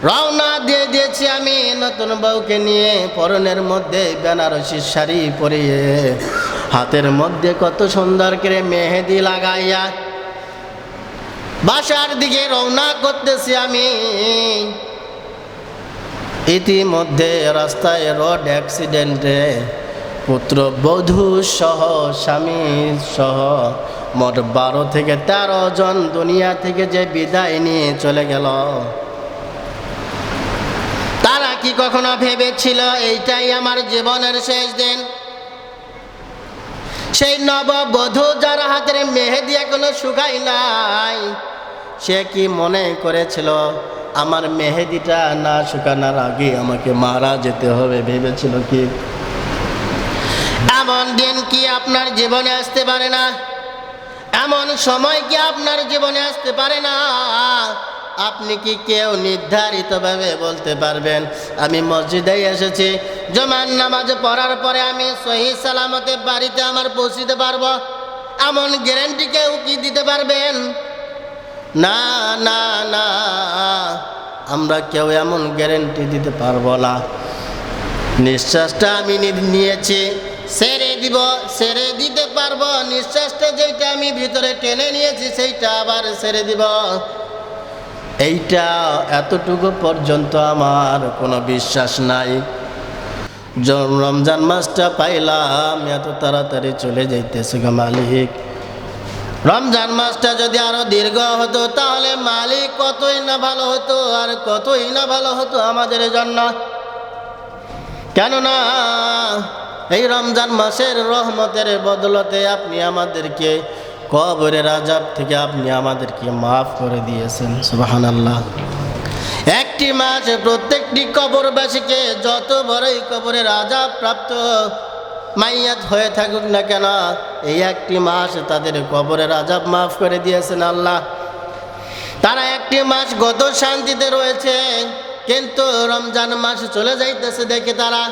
রওনা দিয়ে দিয়েছি আমি নতুন বউকে নিয়ে, পরনের মধ্যে বেনারসি শাড়ি পরিয়ে, হাতের মধ্যে কত সুন্দর করে মেহেদি লাগাইয়া বাসার দিকে রওনা করতেছি আমি। ইতিমধ্যে রাস্তায় রোড অ্যাক্সিডেন্টে পুত্র বধূ সহ স্বামী সহ মোট 12 থেকে 13 জন দুনিয়া থেকে যে বিদায় নিয়ে চলে গেল, তারা কি কখনো ভেবেছিল এইটাই আমার জীবনের শেষ দিন? সেই নববধূ যার হাতের মেহেদি এখনো শুকায় নাই, সে কি মনে করেছিল আমার মেহেদিটা না শুকানোর আগে আমাকে মারা যেতে হবে? ভেবেছিল কি? এমন দিন কি আপনার জীবনে আসতে পারে না? এমন সময় কি আপনার জীবনে আসতে পারে না? আপনি কি কেউ নির্ধারিতভাবে বলতে পারবেন আমি মসজিদে এসেছি, জুমার নামাজ পড়ার পরে আমি সহি সালামতে বাড়িতে আমার পৌঁছিতে পারবো? এমন গ্যারান্টি কেউ কি দিতে পারবেন? না না না, আমরা কেউ এমন গ্যারান্টি দিতে পারবো না। নিঃশ্বাসটা আমি নিয়েছি, ছেড়ে দিব, ছেড়ে দিতে পারবো। নিঃশ্বাসটা যেটা আমি ভিতরে টেনে নিয়েছি সেইটা আবার ছেড়ে দিব। এইটা এতটুকু পর্যন্ত আমার কোনো বিশ্বাস নাই। রমজান মাসটা পাইলাম এত তাড়াতাড়ি চলে যাইতেছে গো মালিক। রমজান মাসটা যদি আরো দীর্ঘ হতো তাহলে মালিক কতই না ভালো হতো, আর কতই না ভালো হতো আমাদের জন্য। কেননা এই রমজান মাসের রহমতের বদলতে আপনি আমাদেরকে কবরের আযাব থেকে আপনি আমাদেরকে মাফ করে দিয়েছেন। সুবহানাল্লাহ। একটি মাস প্রত্যেকটি কবরবাসীকে যত বড়ই কবরের আযাব প্রাপ্ত মাইয়াত হয়ে থাকুক না কেন, এই একটি মাস তাদের কবরের আযাব মাফ করে দিয়েছেন আল্লাহ। তারা একটি মাস গত শান্তিতে রয়েছে, কিন্তু রমজান মাস চলে যাইতেছে দেখে তারা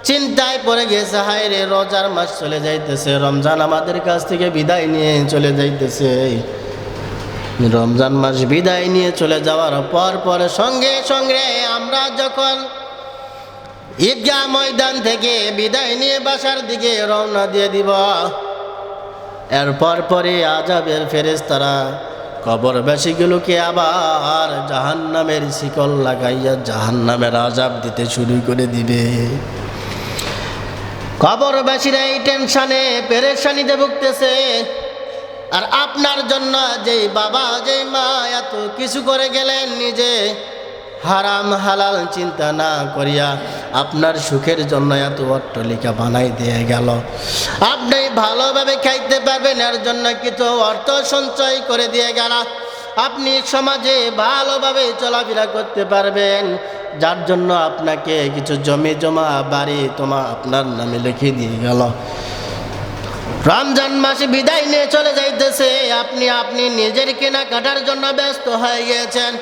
চিন্তায় পড়ে গেছে, হায় রে রোজার মাস চলে যাইতেছে, রমজান আমাদের কাছ থেকে বিদায় নিয়ে চলে যাইতেছে। রমজান মাস বিদায় নিয়ে চলে যাওয়ার পর সঙ্গে সঙ্গে আমরা যখন ঈদগাহ ময়দান থেকে বিদায় নিয়ে বাসার দিকে রওনা দিয়ে দিব, এরপর পরে আযাবের ফেরেশতারা কবরবাসীগুলোকে আবার জাহান্নামের শিকল লাগাইয়া জাহান্নামের আযাব দিতে শুরু করে দিবে। কবরবাসীরা এই টেনশনে পেরেশানিতে ভুগতেছে, আর আপনার জন্য যেই বাবা যেই মা এত কিছু করে গেলেন, নিজে হারাম হালাল চিন্তা না করিয়া আপনার সুখের জন্য এত অট্টালিকা বানাই দিয়ে গেল। আপনি ভালোভাবে খাইতে পারবেন এর জন্য কিছু অর্থ সঞ্চয় করে দিয়ে গেল। আপনি সমাজে ভালোভাবে চলাফেরা করতে পারবেন, যার জন্য আপনাকে কিছু জমি জমা বাড়ি আপনার নামে লিখে দিয়ে গেল। রমজান মাসে বিদায় নিয়ে চলে যাইতেছে, আপনি নিজের কেনাকাটার জন্য ব্যস্ত হয়ে গিয়েছেন।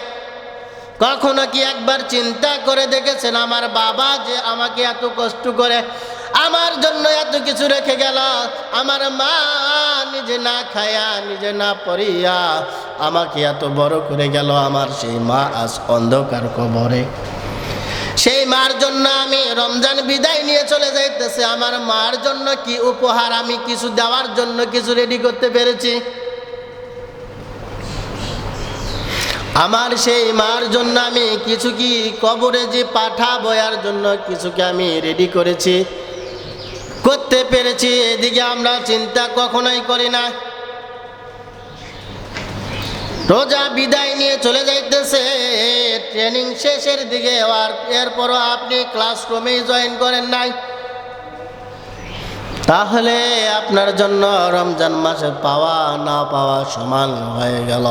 কখনো কি একবার চিন্তা করে দেখেছেন আমার বাবা যে আমাকে এত কষ্ট করে আমার জন্য এত কিছু রেখে গেল, আমার মা নিজে না খায়া নিজে না পড়িয়া আমাকে এত বড় করে গেল, আমার সেই মা আজ অন্ধকার কবরে। সেই মার জন্য আমি রমজান বিদায় নিয়ে চলে যাইতেছে, আমার মার জন্য কি উপহার আমি কিছু দেওয়ার জন্য কিছু রেডি করতে পেরেছি? আমার সেই মার জন্য আমি কিছু কি কবরে যে পাঠাবো এর জন্য কিছুকে আমি রেডি করেছি, করতে পেরেছি? এদিকে আমরা চিন্তা কখনোই করি না। রোজা বিদায় নিয়ে চলে যাইতেছে, ট্রেনিং শেষের দিকে, আর এরপরও আপনি ক্লাসরুমে জয়েন করেন নাই, তাহলে আপনার জন্য রমজান মাসে পাওয়া না পাওয়া সমান হয়ে গেল।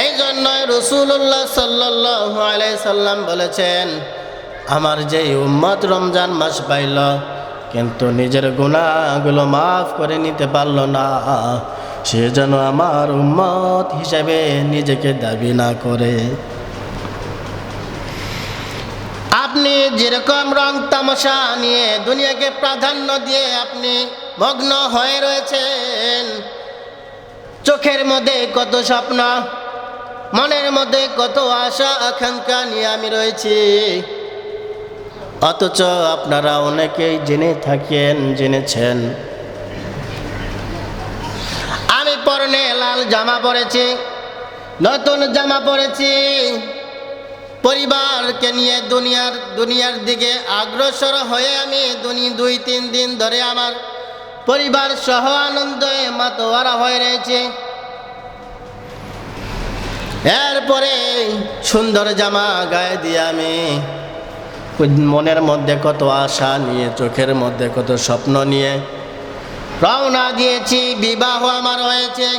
এই জন্যই রাসূলুল্লাহ সাল্লাল্লাহু আলাইহি সাল্লাম বলেছেন, আমার যে উম্মত রমজান মাস পাইল কিন্তু নিজের গুনাহগুলো মাফ করে নিতে পারল না, সে যেন আমার উম্মত হিসেবে নিজেকে দাবি না করে। আপনি যেরকম রং তামাশা নিয়ে দুনিয়াকে প্রাধান্য দিয়ে আপনি মগ্ন হয়ে রয়েছেন, চোখের মধ্যে কত স্বপ্ন, মনের মধ্যে কত আশা আকাঙ্ক্ষা নিয়ে আমি রয়েছি, অথচ আপনারা অনেকেই জেনেছেন আমি পরনে লাল জামা পরেছি, নতুন জামা পরেছি, পরিবারকে নিয়ে দুনিয়ার দিকে অগ্রসর হয়ে আমি 2-3 দিন ধরে আমার পরিবার সহ আনন্দে মাতোয়ারা হয়ে রয়েছে। এরপরে সুন্দর জামা গায়ে দিয়ে আমি মনের মধ্যে কত আশা নিয়ে, চোখের মধ্যে কত স্বপ্ন নিয়ে রওনা দিয়েছি। বিবাহ আমার হয়েছে।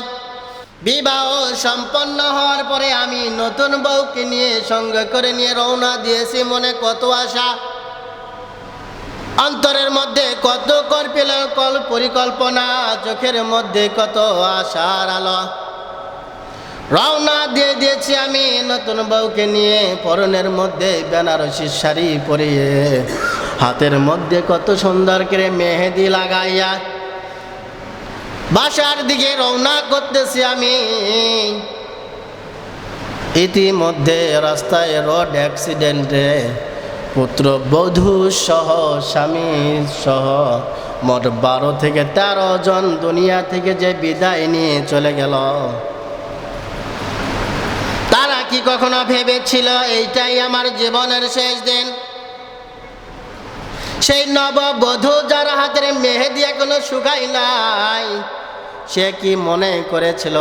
বিবাহ সম্পন্ন হওয়ার পরে আমি নতুন বউকে নিয়ে সঙ্গে করে নিয়ে রওনা দিয়েছি। মনে কত আশা, অন্তরের মধ্যে কত পরিকল্পনা, চোখের মধ্যে কত আশার আলো। রওনা দিয়েছি আমি নতুন বউকে নিয়ে, পরনের মধ্যে বেনারসি শাড়ি পরিয়ে, হাতের মধ্যে কত সুন্দর করে মেহেদি লাগাইয়া বাসার দিকে রওনা করতেছি আমি। ইতিমধ্যে রাস্তায় রোড অ্যাক্সিডেন্টে পুত্রবধূ সহ স্বামী সহ মোট 12 থেকে 13 জন দুনিয়া থেকে যে বিদায় নিয়ে চলে গেল, তারা কি কখনো ভেবেছিল এইটাই আমার জীবনের শেষ দিন? সেই নববধূ যার হাতের মেহেদি এখনো শুকাই নাই, সে কি মনে করেছিল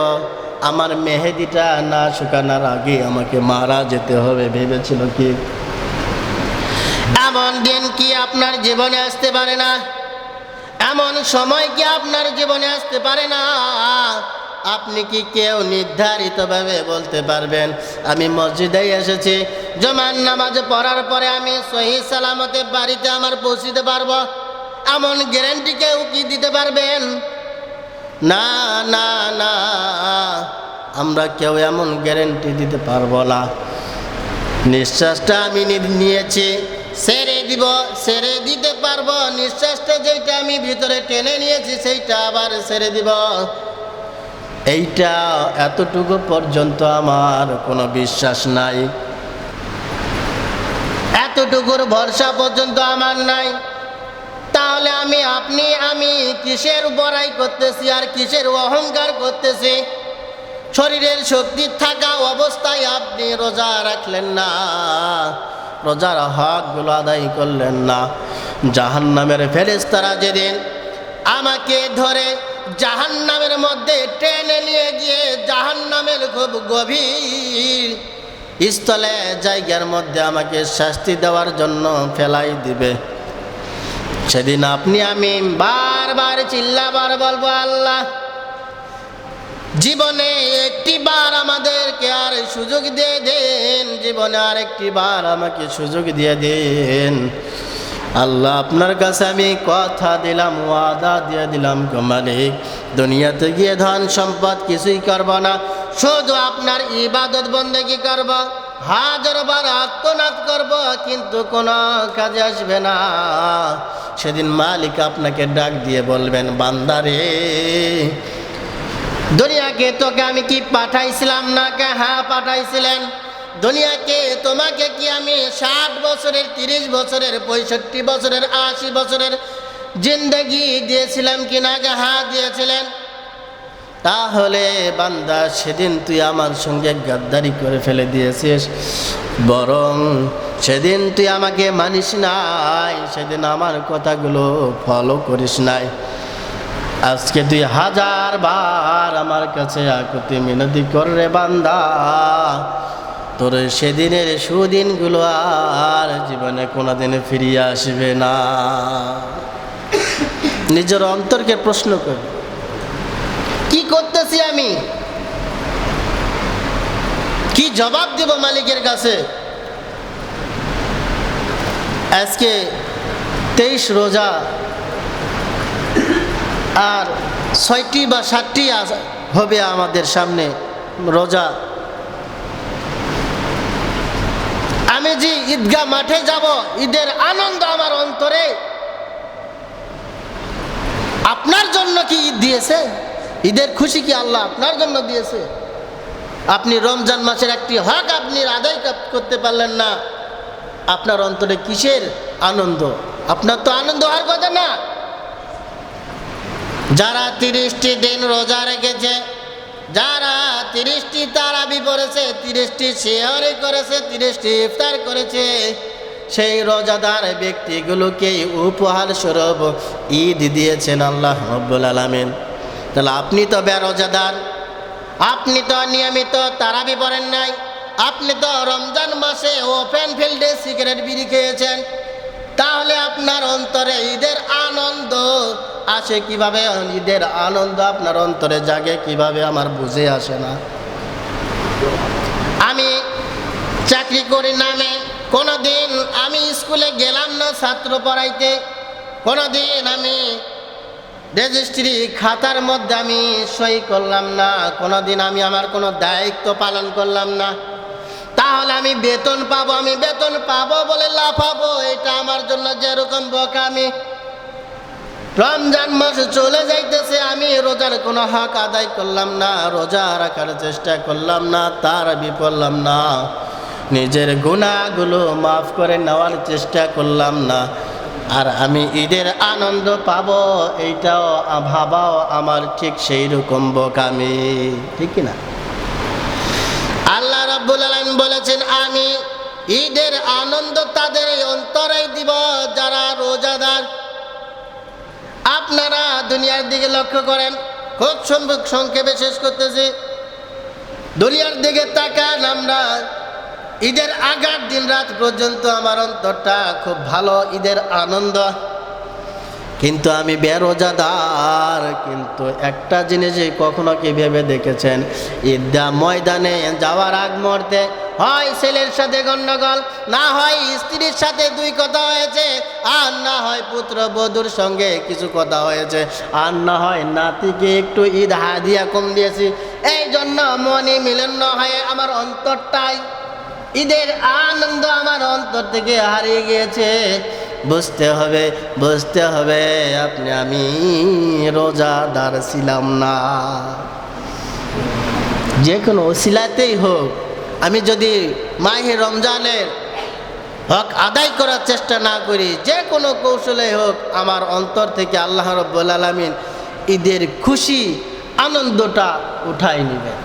আমার মেহেদিটা না শুকানোর আগে আমাকে মারা যেতে হবে? ভেবেছিল কি? এমন দিন কি আপনার জীবনে আসতে পারে না? এমন সময় কি আপনার জীবনে আসতে পারে না? আপনি কি কেউ নির্ধারিতভাবে বলতে পারবেন আমি মসজিদে এসেছি, জুমার নামাজ পড়ার পরে আমি সহি সালামতে বাড়িতে আমার পৌঁছিতে পারবো? এমন গ্যারান্টি কেউ কি দিতে পারবেন? না না না, আমরা কেউ এমন গ্যারান্টি দিতে পারবো না। নিঃশ্বাসটা আমি নিয়েছি, ছেড়ে দিতে পারবো। নিঃশ্বাসটা যেটা আমি ভিতরে টেনে নিয়েছি সেইটা আবার ছেড়ে দিব। এইটা এতটুকু পর্যন্ত আমার কোনো বিশ্বাস নাই, এতটুকুর ভরসা পর্যন্ত আমার নাই। তাহলে আমি কিসের বড়াই করতেছি আর কিসের অহংকার করতেছি? শরীরের শক্তি থাকা অবস্থায় আপনি রোজা রাখলেন না, রোজার হকগুলো আদায় করলেন না। জাহান্নামের ফেরেশতারা যেদিন আমাকে ধরে জাহান্নামের মধ্যে টেনে নিয়ে গিয়ে জাহান্নামের খুব গভীর স্থলে জায়গার মধ্যে আমাকে শাস্তি দেওয়ার জন্য ফেলাই দিবে, সেদিন আমি বারবার চিল্লাবার বলবো, আল্লাহ জীবনে একটি বার আমাদেরকে আর সুযোগ দিয়ে দেন, জীবনে আর একটি বার আমাকে সুযোগ দিয়ে দেন। আল্লাহ আপনার কাছে আমি কথা দিলাম, ওয়াদা দিয়ে দিলাম গো মালিক, দুনিয়াতে গিয়ে ধন সম্পদ কিছুই করব না, শুধু আপনার ইবাদত বন্দেগী করব, হাজার বার আত্মনাদ করব, কিন্তু কোনো কাজে আসবে না। সেদিন মালিক আপনাকে ডাক দিয়ে বলবেন, বান্দারে দুনিয়াকে তোকে আমি কি পাঠাইছিলাম না? হ্যাঁ পাঠাইছিলেন। দুনিয়াকে তোমাকে কি আমি 60 বছরের, 30 বছরের, 65 বছরের, 80 বছরের জিন্দগি দিয়েছিলাম কি না? হ্যাঁ দিয়েছিলেন। তাহলে বান্দা সেদিন তুই আমার সঙ্গে গাদ্দারি করে ফেলে দিয়েছিস, বরং সেদিন তুই আমাকে মানিস নাই, সেদিন আমার কথাগুলো ফলো করিস নাই। আজকে তুই 1000 বার আমার কাছে আকুতি মিনতি কর রে বান্দা, তোর সেদিনের সুদিনগুলো আর জীবনে কোনোদিন ফিরিয়ে আসবে না। নিজের অন্তরকে প্রশ্ন কর, কি করতেছি আমি? কি জবাব দেব মালিকের কাছে? আজকে 23 রোজা আর 6টি বা 7টি হবে আমাদের সামনে রোজা। আমি যে ঈদগাহ মাঠে যাব, ঈদের আনন্দ আমার অন্তরে। আপনার জন্য কি ঈদ দিয়েছে? ঈদের খুশি কি আল্লাহ আপনার জন্য দিয়েছে? আপনি রমজান মাসের একটি হক আপনি আদায় করতে পারলেন না, আপনার অন্তরে কিসের আনন্দ? আপনার তো আনন্দ হওয়ার কথা না। যারা 30টি দিন রোজা রেখেছে, যারা 30টি তারাবি পড়েছে, 30টি সেহরি করেছে, 30টি ইফতার করেছে, সেই রোজাদার ব্যক্তিগুলোকে উপহার স্বরূপ ঈদ দিয়েছেন আল্লাহ রাব্বুল আলামিন। তাহলে আপনি তো বেরোজাদার, আপনি তো নিয়মিত তারাবি পড়েন নাই, আপনি তো রমজান মাসে ওপেন ফিল্ডে সিগারেট বিড়ি খেয়েছেন, তাহলে আপনার অন্তরে ঈদের আনন্দ আসে কিভাবে? ঈদের আনন্দ আপনার অন্তরে জাগে কিভাবে আমার বুঝে আসে না। আমি চাকরি করি নামে কোনোদিন আমি স্কুলে গেলাম না ছাত্র পড়াইতে, কোনোদিন আমি রেজিস্ট্রি খাতার মধ্যে আমি সই করলাম না, কোনোদিন আমি আমার কোনো দায়িত্ব পালন করলাম না, তাহলে আমি বেতন পাবো, আমি বেতন পাবো বলে লাফাবো, এটা আমার জন্য যেরকম বোকামি। রমজান মাস চলে যাইতেছে, আমি রোজার কোনো হক আদায় করলাম না, রোজা রাখার চেষ্টা করলাম না, তারাবি পড়লাম না, নিজের গুনাহগুলো মাফ করে নেওয়ার চেষ্টা করলাম না, আর আমি ঈদের আনন্দ পাবো এইটাও ভাবাও আমার ঠিক সেই রকম বোকামি, ঠিক না? আল্লাহ রাব্বুল আলামিন বলেছেন, আমি ঈদের আনন্দ তাদের অন্তরে দিব যারা রোজাদার। আপনারা দুনিয়ার দিকে লক্ষ্য করেন, খুব সংক্ষেপে শেষ করতেছি। দুনিয়ার দিকে তাকান, আমরা ঈদের আগার দিন রাত পর্যন্ত আমার অন্তরটা খুব ভালো, ঈদের আনন্দ, কিন্তু আমি বেরোজাদার। কিন্তু একটা জিনিস কখনো কি ভেবে দেখেছেন? ঈদগাহ ময়দানে যাওয়ার আগ মুহূর্তে হয় ছেলের সাথে গন্ডগোল, না হয় স্ত্রীর সাথে দুই কথা হয়েছে, আর না হয় পুত্র বধূর সঙ্গে কিছু কথা হয়েছে, আর না হয় নাতিকে একটু ঈদ হাদিয়া কম দিয়েছি, এই জন্য মনে মিলন হয়ে আমার অন্তরটাই ঈদের আনন্দ আমার অন্তর থেকে হারিয়ে গিয়েছে। বুঝতে হবে আপনি আমি রোজাদার ছিলাম না। যে কোনো ওসিলাতেই হোক, আমি যদি মাহে রমজানের হক আদায় করার চেষ্টা না করি, যে কোনো কৌশলে হোক, আমার অন্তর থেকে আল্লাহ রাব্বুল আলামিন ঈদের খুশি আনন্দটা উঠাই নেবেন।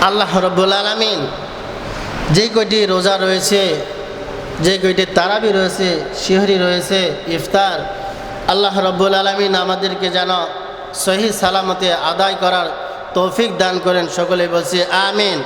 আল্লাহ রাব্বুল আলামিন যে কয়টি রোজা রয়েছে, যে কয়টি তারাবি রয়েছে, সিহরি রয়েছে, ইফতার, আল্লাহ রাব্বুল আলামিন আমাদেরকে যেন সহি সালামতে আদায় করার তৌফিক দান করেন। সকলে বলছি আমিন।